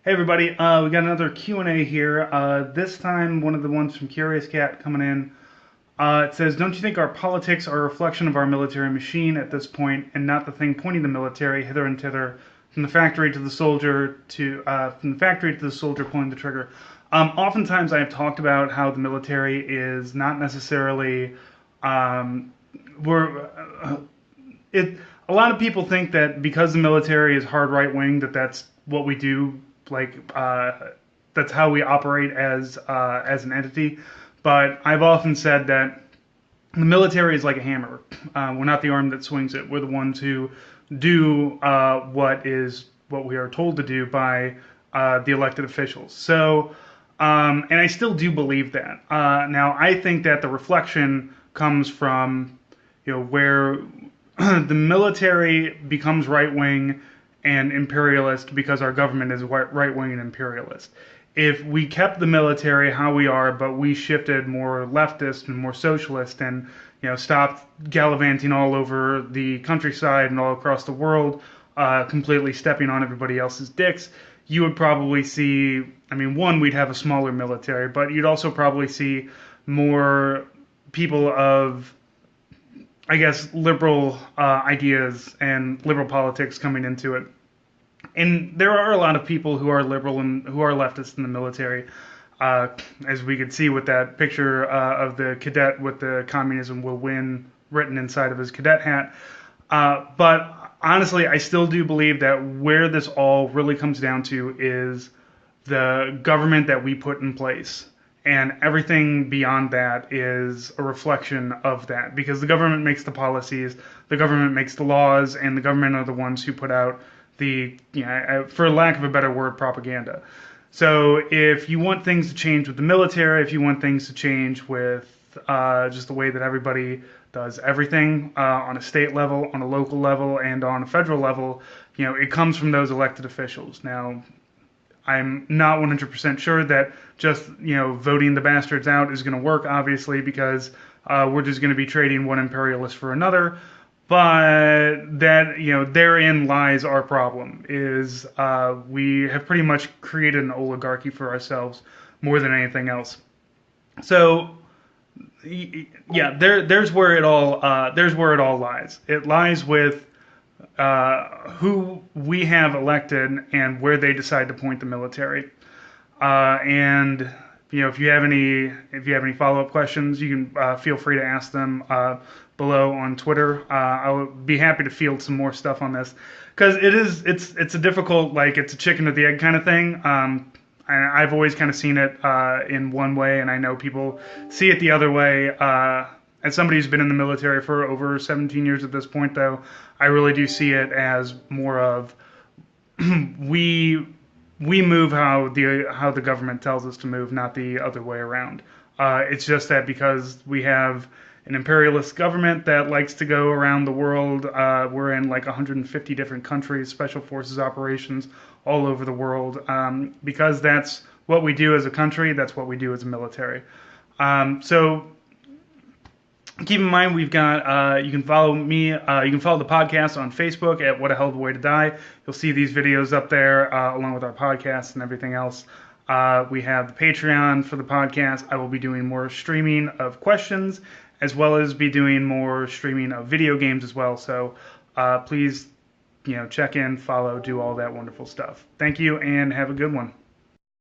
Hey everybody, we got another Q&A here. This time, one of the ones from Curious Cat coming in. It says, "Don't you think our politics are a reflection of our military machine at this point, and not the thing pointing the military hither and thither, from the factory to the soldier pulling the trigger?" Oftentimes, I have talked about how the military is not necessarily we're it. A lot of people think that because the military is hard right wing, that's what we do. Like that's how we operate as an entity. But I've often said that the military is like a hammer. We're not the arm that swings it. We're the ones who do what we are told to do by the elected officials. So, and I still do believe that. Now, I think that the reflection comes from, where the military becomes right wing and imperialist because our government is right wing and imperialist. If we kept the military how we are, but we shifted more leftist and more socialist, and stopped gallivanting all over the countryside and all across the world, completely stepping on everybody else's dicks, you would probably see. I mean, one, we'd have a smaller military, but you'd also probably see more people of, I guess, liberal ideas and liberal politics coming into it. And there are a lot of people who are liberal and who are leftist in the military, as we could see with that picture of the cadet with the "Communism will win" written inside of his cadet hat. But honestly, I still do believe that where this all really comes down to is the government that we put in place. And everything beyond that is a reflection of that, because the government makes the policies, the government makes the laws, and the government are the ones who put out the, for lack of a better word, propaganda. So if you want things to change with the military, if you want things to change with just the way that everybody does everything on a state level, on a local level, and on a federal level, it comes from those elected officials. Now, I'm not 100% sure that just voting the bastards out is going to work, obviously, because we're just going to be trading one imperialist for another. But that, therein lies our problem, is we have pretty much created an oligarchy for ourselves more than anything else. So yeah, there's where it all lies. It lies with who we have elected and where they decide to point the military. And if you have any follow-up questions, you can feel free to ask them below on Twitter. I'll be happy to field some more stuff on this, because it's a difficult, like, it's a chicken or the egg kind of thing. I've always kind of seen it in one way, and I know people see it the other way. As somebody who's been in the military for over 17 years at this point, though, I really do see it as more of we move how the government tells us to move, not the other way around. It's just that because we have an imperialist government that likes to go around the world, we're in like 150 different countries, special forces operations all over the world. Because that's what we do as a country, that's what we do as a military. So keep in mind, we've got, you can follow me, you can follow the podcast on Facebook at What a Hell of a Way to Die. You'll see these videos up there, along with our podcast and everything else. We have the Patreon for the podcast. I will be doing more streaming of questions, as well as be doing more streaming of video games as well. So please, check in, follow, do all that wonderful stuff. Thank you, and have a good one.